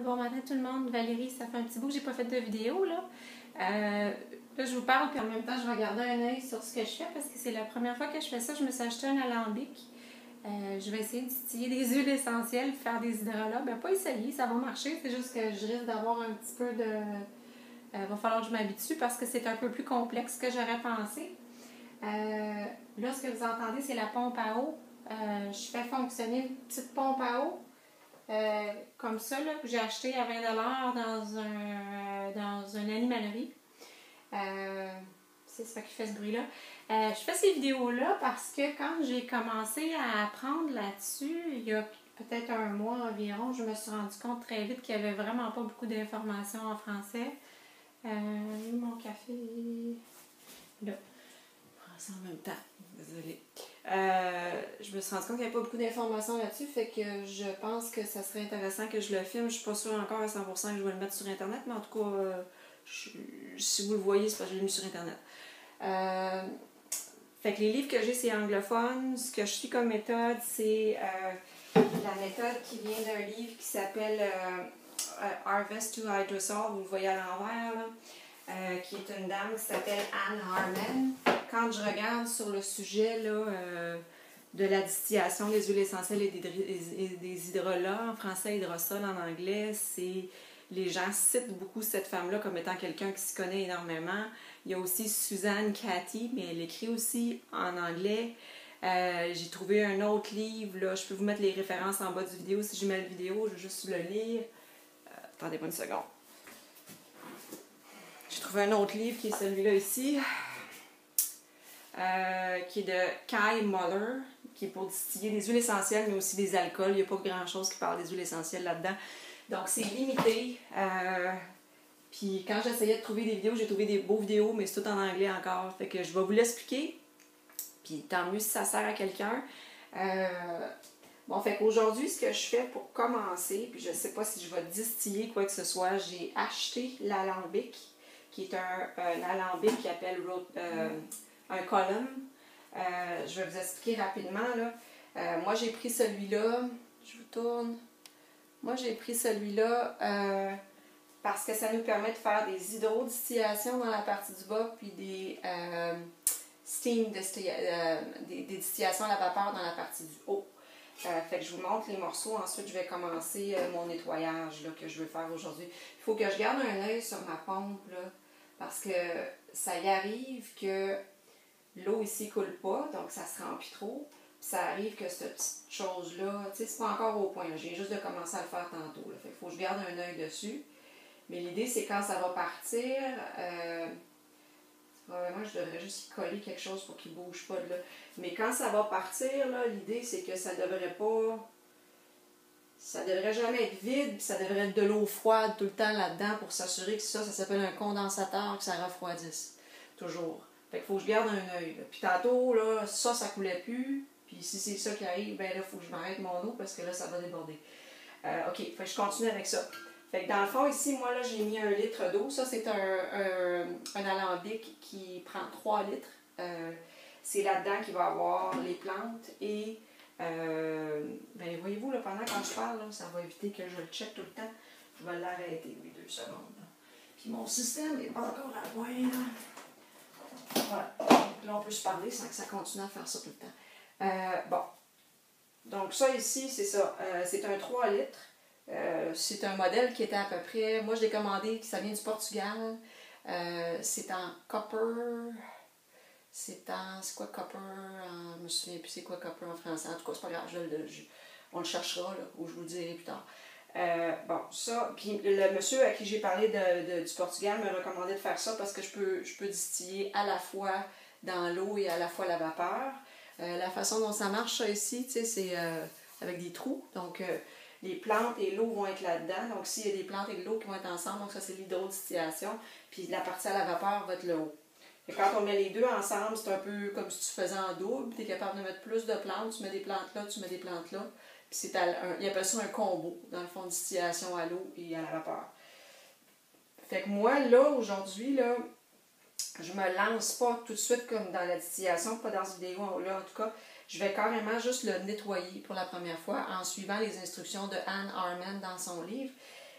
Bon matin tout le monde, Valérie, ça fait un petit bout que j'ai pas fait de vidéo là. Là je vous parle puis en même temps je vais garder un œil sur ce que je fais parce que c'est la première fois que je fais ça. Je me suis acheté un alambic. Je vais essayer de distiller des huiles essentielles, faire des hydrolats. Ben pas essayer, ça va marcher, c'est juste que je risque d'avoir un petit peu de... va falloir que je m'habitue parce que c'est un peu plus complexe que j'aurais pensé. Là ce que vous entendez c'est la pompe à eau. Je fais fonctionner une petite pompe à eau. Comme ça, là, que j'ai acheté à 20$ dans une animalerie. C'est ça qui fait ce bruit-là. Je fais ces vidéos-là parce que quand j'ai commencé à apprendre là-dessus, il y a peut-être un mois environ, je me suis rendu compte très vite qu'il n'y avait vraiment pas beaucoup d'informations en français. Mon café... là. Je prends ça en même temps. Désolée. Je me suis rendu compte qu'il n'y avait pas beaucoup d'informations là-dessus, fait que je pense que ça serait intéressant que je le filme. Je suis pas sûre encore à 100% que je vais le mettre sur Internet, mais en tout cas, si vous le voyez, c'est parce que je l'ai mis sur Internet. Fait que les livres que j'ai, c'est anglophone. Ce que je suis comme méthode, c'est la méthode qui vient d'un livre qui s'appelle Harvest to Hydrosol. Vous le voyez à l'envers, là. Qui est une dame qui s'appelle Anne Harmon. Quand je regarde sur le sujet là, de la distillation des huiles essentielles et des hydrolats, en français hydrosol, en anglais, les gens citent beaucoup cette femme-là comme étant quelqu'un qui s'y connaît énormément. Il y a aussi Suzanne Cathy, mais elle écrit aussi en anglais. J'ai trouvé un autre livre, là, je peux vous mettre les références en bas du vidéo. Si je mets la vidéo, je vais juste le lire. Attendez-moi une seconde. J'ai trouvé un autre livre qui est celui-là ici, qui est de Kai Muller, qui est pour distiller des huiles essentielles, mais aussi des alcools. Il n'y a pas grand-chose qui parle des huiles essentielles là-dedans. Donc, c'est limité. Puis, quand j'essayais de trouver des vidéos, j'ai trouvé des beaux vidéos, mais c'est tout en anglais encore. Fait que je vais vous l'expliquer. Puis, tant mieux si ça sert à quelqu'un. Bon, fait qu'aujourd'hui, ce que je fais pour commencer, puis je ne sais pas si je vais distiller quoi que ce soit, j'ai acheté l'alambic, qui est un alambic qui appelle un column. Je vais vous expliquer rapidement. Là. Moi, j'ai pris celui-là. Je vous tourne. Moi, j'ai pris celui-là parce que ça nous permet de faire des hydrodistillations dans la partie du bas, puis des distillations à la vapeur dans la partie du haut. Fait que je vous montre les morceaux. Ensuite, je vais commencer mon nettoyage là, que je veux faire aujourd'hui. Il faut que je garde un œil sur ma pompe là, parce que ça y arrive que l'eau ici ne coule pas, donc ça se remplit trop. Puis ça arrive que cette petite chose-là, tu sais, c'est pas encore au point. Je viens juste de commencer à le faire tantôt. Là. Fait qu'il faut que je garde un œil dessus. Mais l'idée, c'est quand ça va partir, probablement je devrais juste y coller quelque chose pour qu'il ne bouge pas de là. Mais quand ça va partir, l'idée, c'est que ça devrait pas... Ça devrait jamais être vide, puis ça devrait être de l'eau froide tout le temps là-dedans pour s'assurer que ça s'appelle un condensateur, que ça refroidisse. Toujours. Fait qu'il faut que je garde un œil. Puis tantôt, là, ça coulait plus. Puis si c'est ça qui arrive, ben là, il faut que je m'arrête mon eau parce que là, ça va déborder. OK, fait que je continue avec ça. Fait que dans le fond, ici, moi, là, j'ai mis 1 litre d'eau. Ça, c'est un alambic qui prend 3 litres. C'est là-dedans qu'il va avoir les plantes et... ben, voyez-vous, là, pendant que je parle, là, ça va éviter que je le check tout le temps. Je vais l'arrêter, oui, 2 secondes. Là. Puis mon système n'est pas encore à loin, là. Voilà. Donc, là, on peut se parler sans que ça continue à faire ça tout le temps. Bon. Donc, ça ici, c'est ça. C'est un 3 litres. C'est un modèle qui était à peu près... Moi, je l'ai commandé, ça vient du Portugal. C'est en copper... C'est quoi copper? Je me souviens plus c'est quoi copper en français. En tout cas, c'est pas grave, on le cherchera, là, ou je vous le dirai plus tard. Bon, ça, puis le monsieur à qui j'ai parlé du Portugal me recommandait de faire ça parce que je peux distiller à la fois dans l'eau et à la fois la vapeur. La façon dont ça marche, ça ici, tu sais, c'est avec des trous. Donc, les plantes et l'eau vont être là-dedans. Donc, s'il y a des plantes et de l'eau qui vont être ensemble, donc ça, c'est l'hydrodistillation. Puis la partie à la vapeur va être le haut. Et quand on met les deux ensemble, c'est un peu comme si tu faisais en double. Tu es capable de mettre plus de plantes. Tu mets des plantes là, tu mets des plantes là. Puis ils appellent ça un combo, dans le fond, de distillation à l'eau et à la vapeur. Fait que moi, là, aujourd'hui, là, je me lance pas tout de suite comme dans la distillation, pas dans cette vidéo-là en tout cas. Je vais carrément juste le nettoyer pour la première fois en suivant les instructions de Anne Harmon dans son livre.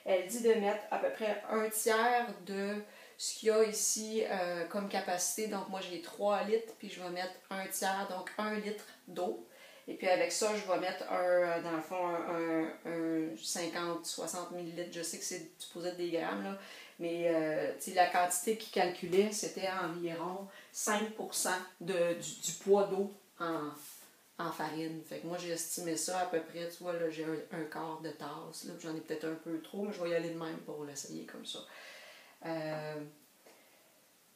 Elle dit de mettre à peu près un tiers de ce qu'il y a ici comme capacité. Donc moi j'ai 3 litres, puis je vais mettre un tiers, donc 1 litre d'eau. Et puis avec ça, je vais mettre dans le fond un 50-60 millilitres. Je sais que c'est supposé être des grammes, là, mais la quantité qu'il calculait, c'était environ 5% du poids d'eau en farine. Fait que moi, j'ai estimé ça à peu près, tu vois, là, j'ai un quart de tasse. Là, j'en ai peut-être un peu trop, mais je vais y aller de même pour l'essayer comme ça.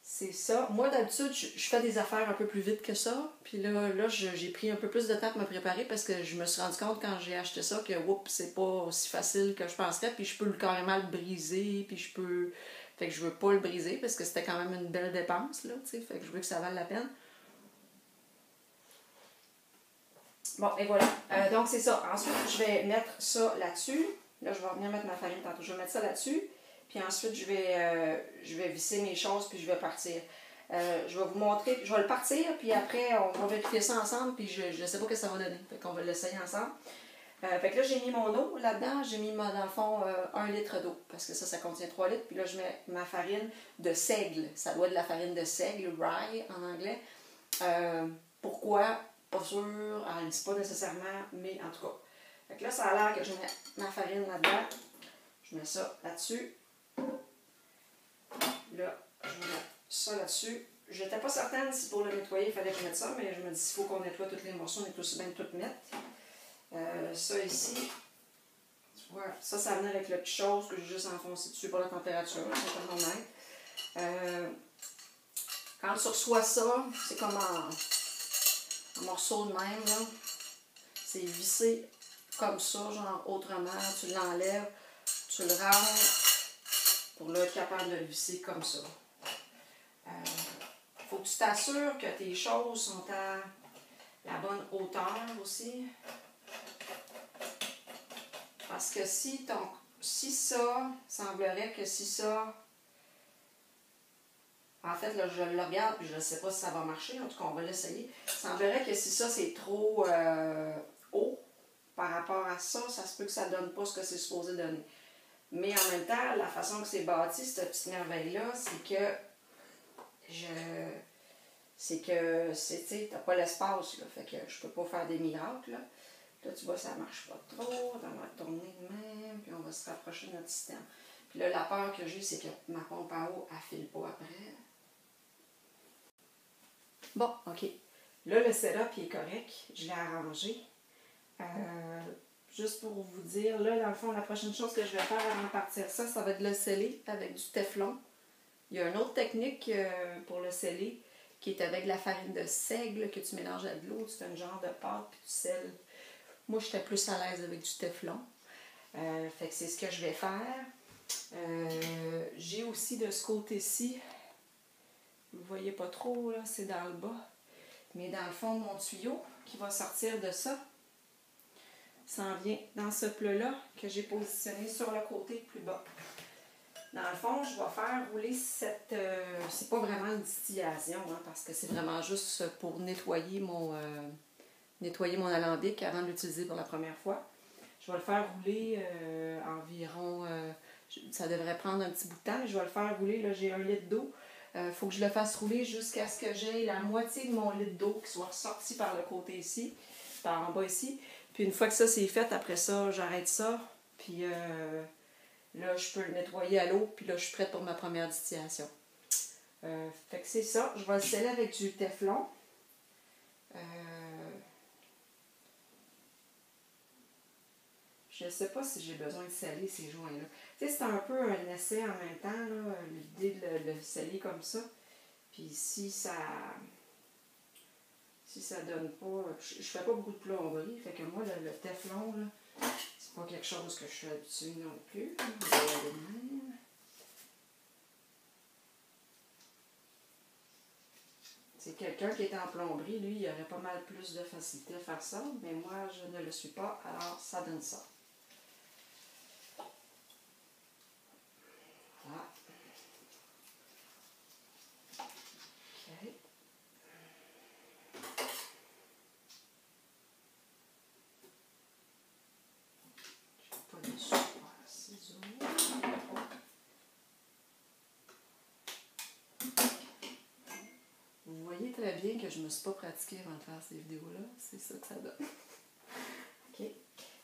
C'est ça. Moi, d'habitude, je fais des affaires un peu plus vite que ça. Puis là j'ai pris un peu plus de temps pour me préparer parce que je me suis rendu compte quand j'ai acheté ça que, oups, c'est pas aussi facile que je penserais. Puis je peux carrément le briser. Puis je peux... Fait que je veux pas le briser parce que c'était quand même une belle dépense, là, tu sais. Fait que je veux que ça vale la peine. Bon, et voilà. Donc, c'est ça. Ensuite, je vais mettre ça là-dessus. Là, je vais venir mettre ma farine tantôt. Je vais mettre ça là-dessus. Puis ensuite, je vais visser mes choses, puis je vais partir. Je vais vous montrer, je vais le partir, puis après, on va vérifier ça ensemble, puis je ne sais pas ce que ça va donner. Fait qu'on va l'essayer ensemble. Fait que là, j'ai mis mon eau là-dedans. J'ai mis, dans le fond, 1 litre d'eau, parce que ça contient 3 litres. Puis là, je mets ma farine de seigle. Ça doit être de la farine de seigle, rye en anglais. Pourquoi? Pas sûr, elle ne dit pas nécessairement, mais en tout cas. Fait que là, ça a l'air que je mets ma farine là-dedans. Je mets ça là-dessus. Là, je vais mettre ça là-dessus. Je n'étais pas certaine si pour le nettoyer, il fallait que je mette ça, mais je me dis, s'il faut qu'on nettoie tous les morceaux, on est aussi bien de tout mettre. Ça ici, tu vois, ça venait avec la petite chose que j'ai juste enfoncé dessus pour la température. C'est pas normal. Quand tu reçois ça, c'est comme un morceau de même, là. C'est vissé comme ça, genre autrement. Tu l'enlèves, tu le ranges pour là, être capable de le visser comme ça. Faut que tu t'assures que tes choses sont à la bonne hauteur aussi. Parce que si ça, semblerait que si ça... En fait, là, je le regarde puis je ne sais pas si ça va marcher. En tout cas, on va l'essayer. Il semblerait que si ça, c'est trop haut par rapport à ça, ça se peut que ça ne donne pas ce que c'est supposé donner. Mais en même temps, la façon que c'est bâti, cette petite merveille-là, c'est que tu n'as pas l'espace, là. Fait que je peux pas faire des miracles, là. Là, tu vois, ça marche pas trop. On va tourner de même, puis on va se rapprocher de notre système. Puis là, la peur que j'ai, c'est que ma pompe à eau, elle file pas après. Bon, OK. Là, le setup, il est correct. Je l'ai arrangé. Juste pour vous dire, là, dans le fond, la prochaine chose que je vais faire avant de partir ça va être de le sceller avec du téflon. Il y a une autre technique pour le sceller qui est avec de la farine de seigle que tu mélanges à de l'eau. Tu fais un genre de pâte puis tu scelles. Moi, j'étais plus à l'aise avec du téflon. Fait que c'est ce que je vais faire. J'ai aussi de ce côté-ci, vous ne voyez pas trop, là, c'est dans le bas, mais dans le fond de mon tuyau qui va sortir de ça, ça en vient dans ce plat-là que j'ai positionné sur le côté plus bas. Dans le fond, je vais faire rouler cette... c'est pas vraiment une distillation, hein, parce que c'est vraiment juste pour nettoyer mon alambic avant de l'utiliser pour la première fois. Je vais le faire rouler environ... ça devrait prendre un petit bout de temps, mais je vais le faire rouler. Là, j'ai 1 litre d'eau. Faut que je le fasse rouler jusqu'à ce que j'aie la moitié de mon litre d'eau qui soit ressorti par le côté ici, par en bas ici. Puis une fois que ça c'est fait, après ça, j'arrête ça. Puis là, je peux le nettoyer à l'eau. Puis là, je suis prête pour ma première distillation. Fait que c'est ça. Je vais le sceller avec du téflon. Je ne sais pas si j'ai besoin de sceller ces joints-là. Tu sais, c'est un peu un essai en même temps, l'idée de le sceller comme ça. Puis si ça donne pas... Je fais pas beaucoup de plomberie, fait que moi, le téflon, là, c'est pas quelque chose que je suis habituée non plus. Je vais y aller de même. C'est quelqu'un qui est en plomberie, lui, il aurait pas mal plus de facilité à faire ça, mais moi, je ne le suis pas, alors ça donne ça. Voilà. OK. Je n'ai pas de super ciseaux. rien que je me suis pas pratiquée avant de faire ces vidéos-là. C'est ça que ça donne. OK.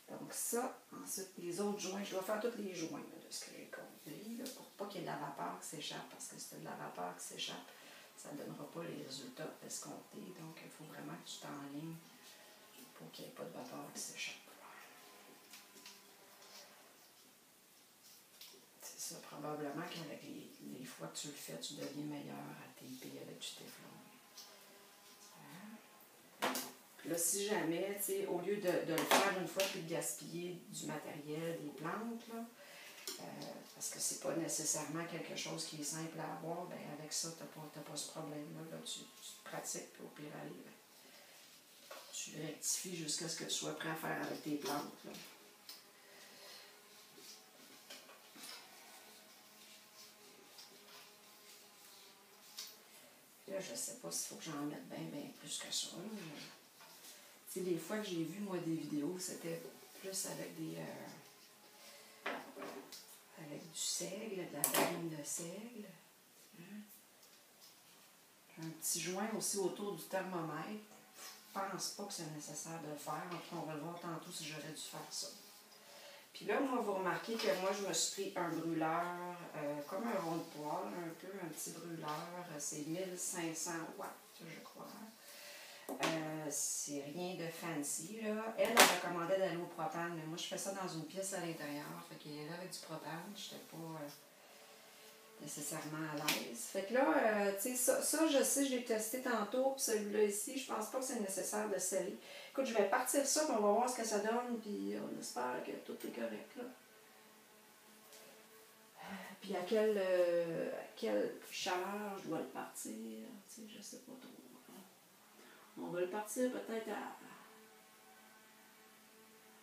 Donc ça, ensuite, les autres joints, je dois faire tous les joints là, de ce que j'ai compris, là, pour pas qu'il y ait de la vapeur qui s'échappe, parce que si tu as de la vapeur qui s'échappe, ça ne donnera pas les résultats escomptés. Donc, il faut vraiment que tu t'enlignes pour qu'il n'y ait pas de vapeur qui s'échappe. C'est ça, probablement qu'avec les fois que tu le fais, tu deviens meilleur à taper avec du téflon. Puis là, si jamais, tu sais, au lieu de le faire une fois puis de gaspiller du matériel, des plantes, là, parce que c'est pas nécessairement quelque chose qui est simple à avoir, ben avec ça, t'as pas ce problème-là. Là, tu te pratiques, puis au pire aller, ben, tu rectifies jusqu'à ce que tu sois prêt à faire avec tes plantes. Là. Là, je sais pas s'il faut que j'en mette bien plus que ça. Tu sais, les fois que j'ai vu, moi, des vidéos, c'était plus avec des... avec du seigle, de la farine de seigle. Hein? Un petit joint aussi autour du thermomètre. Je pense pas que c'est nécessaire de le faire. En tout cas, on va le voir tantôt si j'aurais dû faire ça. Puis là, moi, vous remarquez que moi, je me suis pris un brûleur, comme un rond de poêle, un peu, un petit brûleur. C'est 1500 watts, je crois. C'est rien de fancy, là. Elle recommandait d'aller au propane, mais moi, je fais ça dans une pièce à l'intérieur. Fait qu'elle est là avec du propane. Je n'étais pas nécessairement à l'aise. Fait que là, tu sais, ça, je sais, je l'ai testé tantôt. Puis celui-là ici, je pense pas que c'est nécessaire de sceller. Écoute, je vais partir ça, puis on va voir ce que ça donne. Puis on espère que tout est correct, là. Puis à quelle chaleur je dois le partir, tu sais, je sais pas trop. On va le partir peut-être à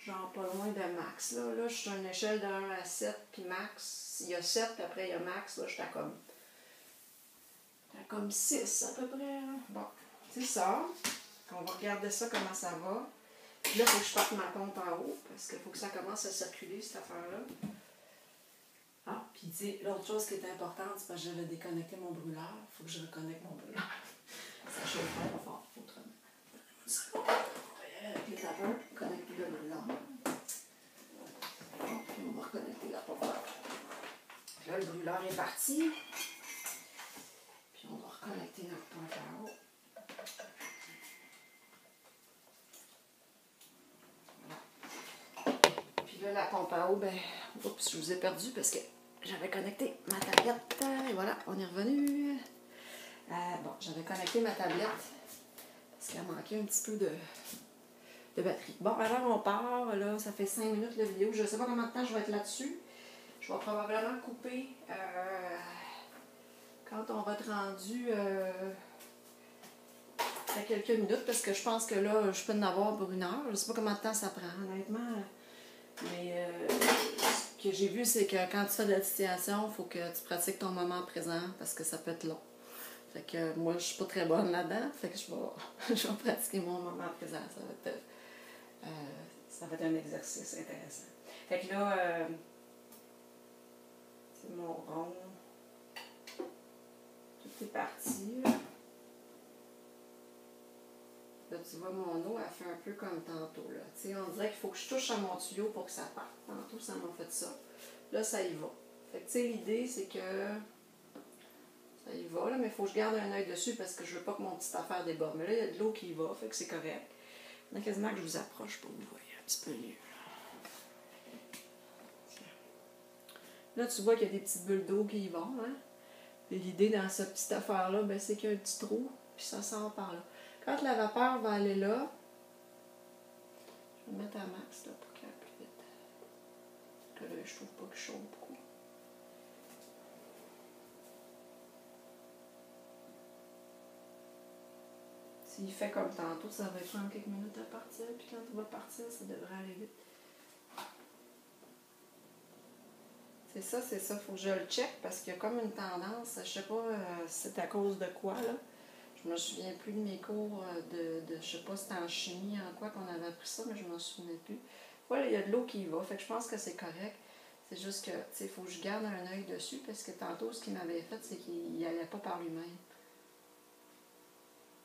genre pas loin de max. Là, je suis à une échelle de 1 à 7, puis max. Il y a 7, puis après il y a max. Là, je suis à comme 6 à peu près. Là. Bon, c'est ça. On va regarder ça, comment ça va. Puis là, il faut que je parte ma pompe en haut, parce qu'il faut que ça commence à circuler, cette affaire-là. Ah, puis tu sais, l'autre chose qui est importante, c'est parce que j'avais déconnecté mon brûleur. Il faut que je reconnecte mon brûleur. Ça chauffe pas fort, autrement. On va y aller avec les tapeurs, connecter le brûleur. Puis on va reconnecter la pompe. Là, le brûleur est parti. Puis on va reconnecter notre pompe à eau. Voilà. Puis là, la pompe à eau, ben, oups, je vous ai perdu parce que j'avais connecté ma tablette. Et voilà, on est revenu. Bon, j'avais connecté ma tablette parce qu'il a manqué un petit peu de batterie. Bon, alors on part. Là, ça fait 5 minutes la vidéo. Je ne sais pas combien de temps je vais être là-dessus. Je vais probablement couper quand on va être rendu à quelques minutes parce que je pense que là, je peux en avoir pour 1 heure. Je ne sais pas combien de temps ça prend, honnêtement. Mais ce que j'ai vu, c'est que quand tu fais de la distillation, il faut que tu pratiques ton moment présent parce que ça peut être long. Fait que moi, je suis pas très bonne là-dedans. Fait que je vais pratiquer mon moment présent. Ça va être un exercice intéressant. Fait que là, c'est mon rond. Tout est parti. Là, tu vois, mon eau, elle fait un peu comme tantôt. Là. On dirait qu'il faut que je touche à mon tuyau pour que ça parte. Tantôt, ça m'a fait ça. Là, ça y va. Fait que, tu sais, l'idée, c'est que ça y va, là, mais il faut que je garde un œil dessus parce que je veux pas que mon petite affaire déborde. Mais là, il y a de l'eau qui y va, fait que c'est correct. On a quasiment que je vous approche pour vous voyez un petit peu mieux. Là, tu vois qu'il y a des petites bulles d'eau qui y vont. Hein? Et l'idée dans cette petite affaire-là, ben, c'est qu'il y a un petit trou, puis ça sort par là. Quand la vapeur va aller là, je vais mettre à max là, pour qu'elle aille plus vite. Parce que là, je trouve pas que je chauffe beaucoup. S'il fait comme tantôt, ça va prendre quelques minutes à partir, puis quand il va partir, ça devrait aller vite. C'est ça, faut que je le check parce qu'il y a comme une tendance, je sais pas c'est à cause de quoi, là. Je me souviens plus de mes cours je sais pas si c'était en chimie, en quoi qu'on avait appris ça, mais je m'en souvenais plus. Voilà, il y a de l'eau qui y va, fait que je pense que c'est correct. C'est juste que, tu sais, il faut que je garde un œil dessus parce que tantôt, ce qu'il m'avait fait, c'est qu'il n'allait pas par lui-même.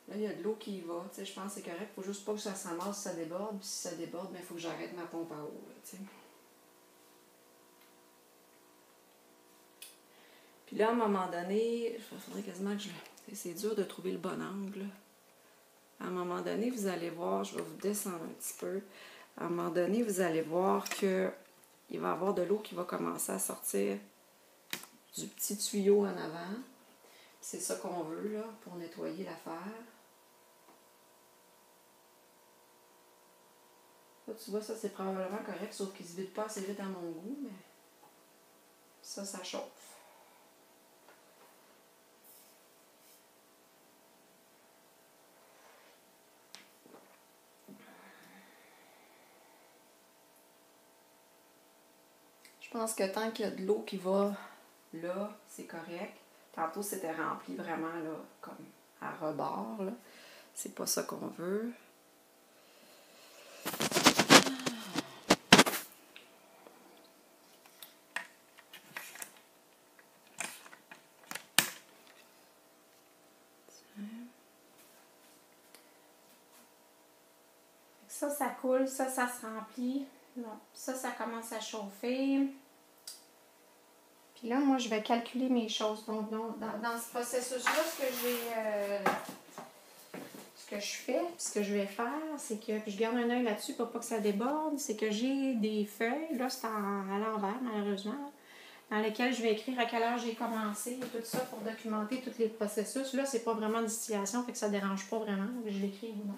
Là, il y a de l'eau qui y va. Tu sais, je pense que c'est correct. Il faut juste pas que ça s'amasse, ça déborde. Puis si ça déborde, il faut que j'arrête ma pompe à eau. Là, tu sais. Puis là, à un moment donné, il faudrait quasiment que je... C'est dur de trouver le bon angle. À un moment donné, vous allez voir, je vais vous descendre un petit peu. À un moment donné, vous allez voir que il va y avoir de l'eau qui va commencer à sortir du petit tuyau en avant. C'est ça qu'on veut là, pour nettoyer l'affaire. Là, tu vois, ça c'est probablement correct, sauf qu'il ne se vide pas assez vite à mon goût, mais ça chauffe. Je pense que tant qu'il y a de l'eau qui va là, c'est correct. Tantôt, c'était rempli vraiment là, comme à rebord. Là. C'est pas ça qu'on veut. Ça coule, ça se remplit. Bon, ça commence à chauffer. Puis là, moi, je vais calculer mes choses. Donc, dans ce processus-là, ce que je fais, puis ce que je vais faire, c'est que, puis je garde un œil là-dessus pour pas que ça déborde, c'est que j'ai des feuilles, là, c'est à l'envers, malheureusement, dans lesquelles je vais écrire à quelle heure j'ai commencé et tout ça pour documenter tous les processus. Là, c'est pas vraiment de distillation, fait que ça dérange pas vraiment, que je l'écris ou non.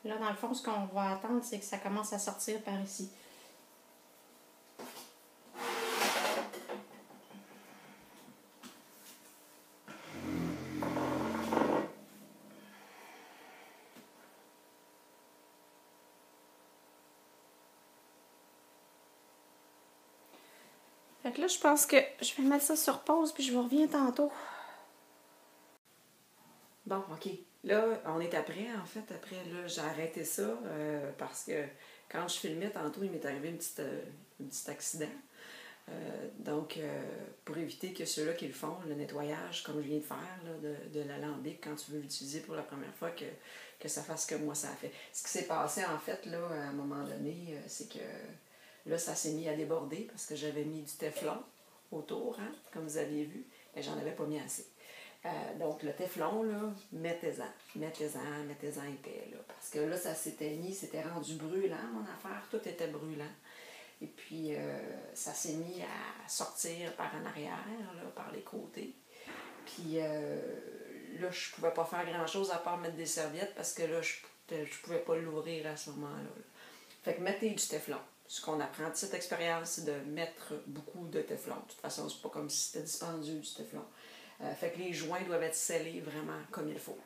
Là, dans le fond, ce qu'on va attendre, c'est que ça commence à sortir par ici. Fait que là, je pense que je vais mettre ça sur pause, puis je vous reviens tantôt. Bon, OK. Là, on est après, en fait. Après, là, j'ai arrêté ça parce que quand je filmais tantôt, il m'est arrivé un petit accident. Donc, pour éviter que ceux-là qui le font, le nettoyage, comme je viens de faire, là, de l'alambic, quand tu veux l'utiliser pour la première fois, que ça fasse comme moi ça a fait. Ce qui s'est passé, en fait, là, à un moment donné, c'est que là, ça s'est mis à déborder parce que j'avais mis du téflon autour, hein, comme vous aviez vu, mais j'en avais pas mis assez. Donc, le téflon, là, mettez-en épais, là, parce que là, ça s'était mis, c'était rendu brûlant, mon affaire, tout était brûlant. Et puis, ça s'est mis à sortir par en arrière, là, par les côtés. Puis, là, je pouvais pas faire grand-chose à part mettre des serviettes parce que là, je pouvais pas l'ouvrir à ce moment-là. Là. Fait que mettez du téflon. Ce qu'on apprend de cette expérience, c'est de mettre beaucoup de téflon. De toute façon, c'est pas comme si c'était dispendieux du téflon. Fait que les joints doivent être scellés vraiment comme il faut.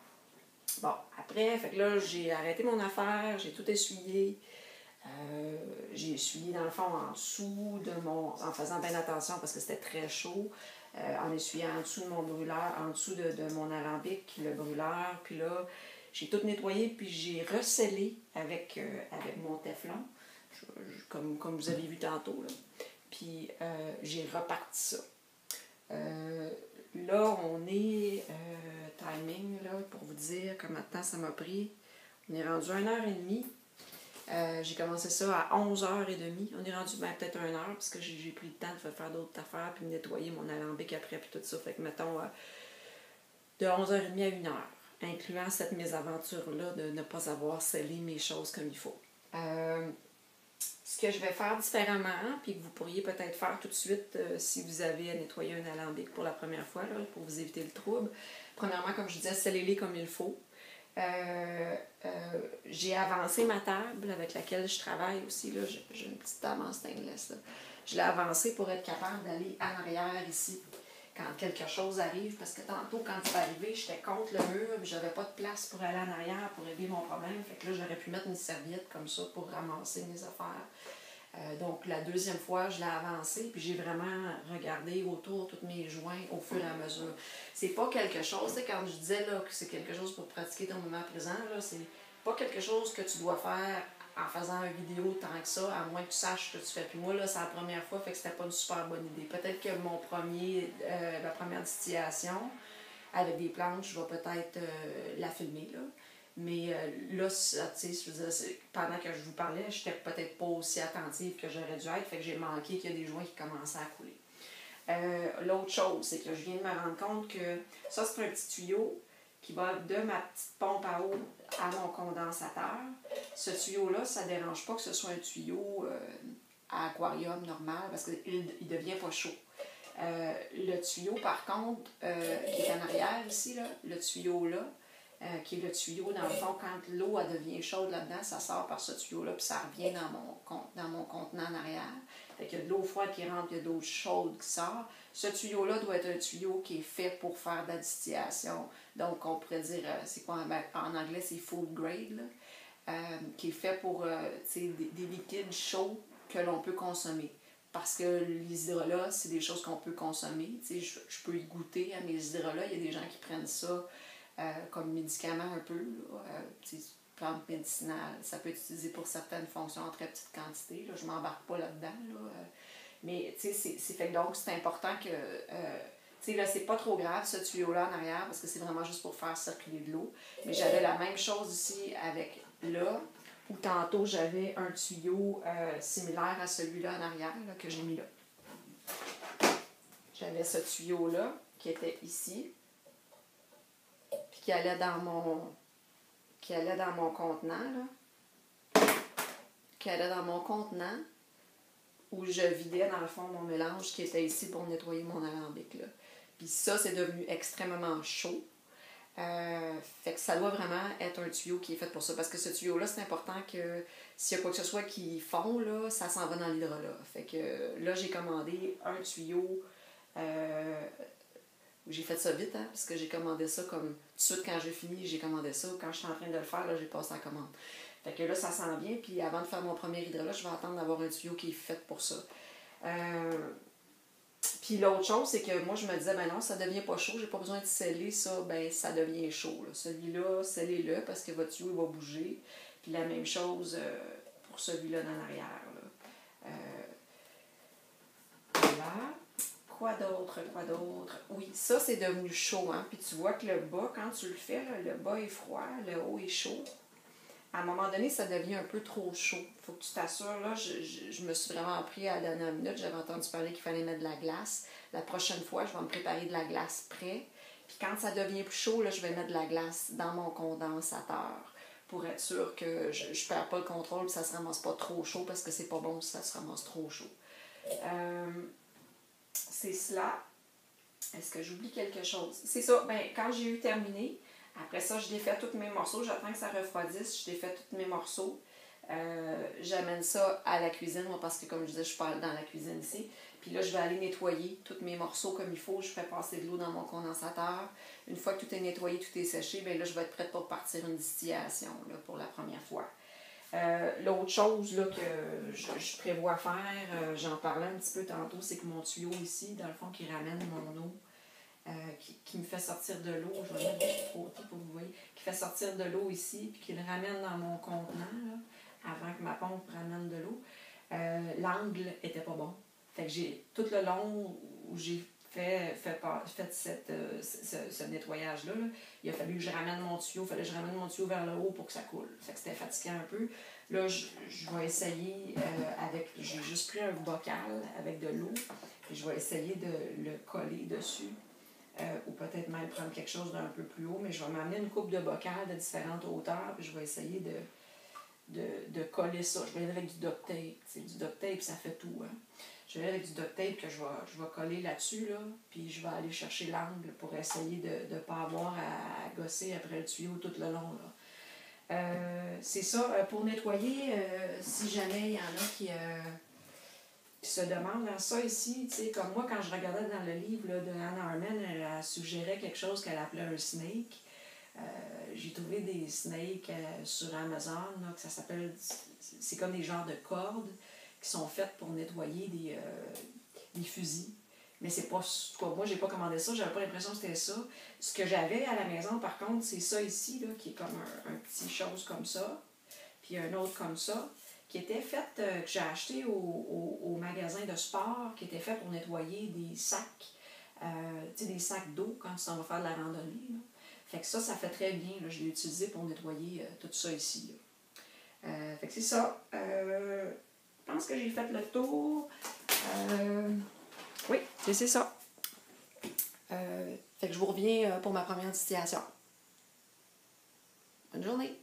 Bon, après, fait que là, j'ai arrêté mon affaire, j'ai tout essuyé. J'ai essuyé dans le fond en dessous en faisant bien attention parce que c'était très chaud, en essuyant en dessous de mon brûleur, en dessous de mon alambic, le brûleur, puis là, j'ai tout nettoyé, puis j'ai recellé avec mon téflon, comme vous avez vu tantôt, là. Puis j'ai reparti ça. Là, on est timing, là, pour vous dire combien de temps ça m'a pris. On est rendu 1h30. J'ai commencé ça à 11h30. On est rendu peut-être 1h parce que j'ai pris le temps de faire d'autres affaires puis de nettoyer mon alambic après puis tout ça. Fait que mettons de 11h30 à 1h, incluant cette mésaventure-là de ne pas avoir scellé mes choses comme il faut. Ce que je vais faire différemment, puis que vous pourriez peut-être faire tout de suite si vous avez à nettoyer un alambic pour la première fois, là, pour vous éviter le trouble. Premièrement, comme je disais, scellez-les comme il faut. J'ai avancé ma table avec laquelle je travaille aussi. Là. J'ai une petite table en stainless. Là. Je l'ai avancée pour être capable d'aller en arrière ici quand quelque chose arrive. Parce que tantôt, quand c'est arrivé, j'étais contre le mur et j'avais pas de place pour aller en arrière pour régler mon problème. Fait que là, j'aurais pu mettre une serviette comme ça pour ramasser mes affaires. Donc, la deuxième fois, je l'ai avancé, puis j'ai vraiment regardé autour tous mes joints au fur et à mesure. C'est pas quelque chose, tu sais, quand je disais là, que c'est quelque chose pour pratiquer ton moment présent, là, c'est pas quelque chose que tu dois faire en faisant une vidéo tant que ça, à moins que tu saches ce que tu fais. Puis moi, là, c'est la première fois, fait que c'était pas une super bonne idée. Peut-être que ma première distillation, avec des planches, je vais peut-être la filmer, là. Mais là, tu sais, je veux dire, pendant que je vous parlais, je n'étais peut-être pas aussi attentive que j'aurais dû être, fait que j'ai manqué qu'il y a des joints qui commençaient à couler. L'autre chose, c'est que je viens de me rendre compte que ça, c'est un petit tuyau qui va de ma petite pompe à eau à mon condensateur. Ce tuyau-là, ça ne dérange pas que ce soit un tuyau à aquarium normal parce qu'il ne devient pas chaud. Le tuyau, par contre, qui est en arrière ici, là, le tuyau-là, qui est le tuyau, dans le fond, quand l'eau devient chaude là-dedans, ça sort par ce tuyau-là, puis ça revient dans mon contenant en arrière. Fait qu'il y a de l'eau froide qui rentre, il y a de l'eau chaude qui sort. Ce tuyau-là doit être un tuyau qui est fait pour faire de la distillation. Donc, on pourrait dire, c'est quoi, en anglais, c'est food grade, là, qui est fait pour des liquides chauds que l'on peut consommer. Parce que les hydrolats, c'est des choses qu'on peut consommer. Je peux y goûter à mes hydrolats. Il y a des gens qui prennent ça comme médicament un peu, plante médicinale. Ça peut être utilisé pour certaines fonctions en très petite quantité. Là. Je ne m'embarque pas là-dedans. Là. Mais c'est fait que donc c'est important que... là, c'est pas trop grave ce tuyau-là en arrière parce que c'est vraiment juste pour faire circuler de l'eau. Mais j'avais la même chose ici avec là, où tantôt j'avais un tuyau similaire à celui-là en arrière là, que j'ai mis là. J'avais ce tuyau-là qui était ici. Qui allait dans mon contenant, là. Qui allait dans mon contenant où je vidais, dans le fond, mon mélange qui était ici pour nettoyer mon alambic, là. Puis ça, c'est devenu extrêmement chaud. Fait que ça doit vraiment être un tuyau qui est fait pour ça. Parce que ce tuyau-là, c'est important que s'il y a quoi que ce soit qui fond, là, ça s'en va dans l'hydrolat. Fait que là, j'ai commandé un tuyau... j'ai fait ça vite, hein, parce que j'ai commandé ça comme tout de suite quand j'ai fini, j'ai commandé ça. Quand je suis en train de le faire, là, j'ai passé la commande. Fait que là, ça sent bien, puis avant de faire mon premier hydrolat, je vais attendre d'avoir un tuyau qui est fait pour ça. Puis l'autre chose, c'est que moi, je me disais, ben non, ça devient pas chaud, j'ai pas besoin de sceller ça, ben ça devient chaud. Là. Celui-là, scellez-le parce que votre tuyau, il va bouger. Puis la même chose pour celui-là dans l'arrière. Voilà. Quoi d'autre? Oui, ça, c'est devenu chaud, hein. Puis tu vois que le bas, quand tu le fais, là, le bas est froid, le haut est chaud. À un moment donné, ça devient un peu trop chaud. Il faut que tu t'assures, là, je me suis vraiment pris à la dernière minute. J'avais entendu parler qu'il fallait mettre de la glace. La prochaine fois, je vais me préparer de la glace près. Puis quand ça devient plus chaud, là, je vais mettre de la glace dans mon condensateur pour être sûr que je ne perds pas le contrôle et que ça ne se ramasse pas trop chaud parce que c'est pas bon si ça se ramasse trop chaud. C'est cela. Est-ce que j'oublie quelque chose? C'est ça. Ben, quand j'ai eu terminé, après ça, je défais tous mes morceaux. J'attends que ça refroidisse. Je défais tous mes morceaux. J'amène ça à la cuisine, moi, parce que, comme je disais, je suis pas dans la cuisine ici. Puis là, je vais aller nettoyer tous mes morceaux comme il faut. Je fais passer de l'eau dans mon condensateur. Une fois que tout est nettoyé, tout est séché, bien là, je vais être prête pour partir une distillation là, pour la première fois. L'autre chose là, que je prévois faire, j'en parlais un petit peu tantôt, c'est que mon tuyau ici, dans le fond, qui ramène mon eau, qui me fait sortir de l'eau, je vais mettre du côté pour que vous voyez, qui fait sortir de l'eau ici, puis qui le ramène dans mon contenant, là, avant que ma pompe ramène de l'eau, l'angle était pas bon. Fait que j'ai tout le long où j'ai fait ce nettoyage-là, là, il a fallu que je ramène mon tuyau, vers le haut pour que ça coule. Fait que c'était fatigant un peu. Là, je vais essayer j'ai juste pris un bocal avec de l'eau, et je vais essayer de le coller dessus. Ou peut-être même prendre quelque chose d'un peu plus haut, mais je vais m'amener une coupe de bocal de différentes hauteurs, puis je vais essayer de coller ça. Je vais aller avec du duct tape. C'est du duct tape, ça fait tout. Hein. Je vais aller avec du duct tape que je vais coller là-dessus, là, puis je vais aller chercher l'angle pour essayer de ne pas avoir à gosser après le tuyau tout le long. Là. C'est ça. Pour nettoyer, si jamais il y en a qui se demandent ça ici, tu sais, comme moi, quand je regardais dans le livre là, de Anne Harmon, elle suggérait quelque chose qu'elle appelait un snake. J'ai trouvé des snakes sur Amazon, là, que ça s'appelle, c'est comme des genres de cordes qui sont faites pour nettoyer des fusils. Mais c'est pas, moi j'ai pas commandé ça, j'avais pas l'impression que c'était ça. Ce que j'avais à la maison, par contre, c'est ça ici, là, qui est comme un petit chose comme ça, puis un autre comme ça, qui était fait, que j'ai acheté au magasin de sport, qui était fait pour nettoyer des sacs des sacs d'eau quand tu t'en vas faire de la randonnée. Là. Fait que ça fait très bien. Là. Je l'ai utilisé pour nettoyer tout ça ici. Fait que c'est ça. Je pense que j'ai fait le tour. Oui, c'est ça. Fait que je vous reviens pour ma première distillation. Bonne journée!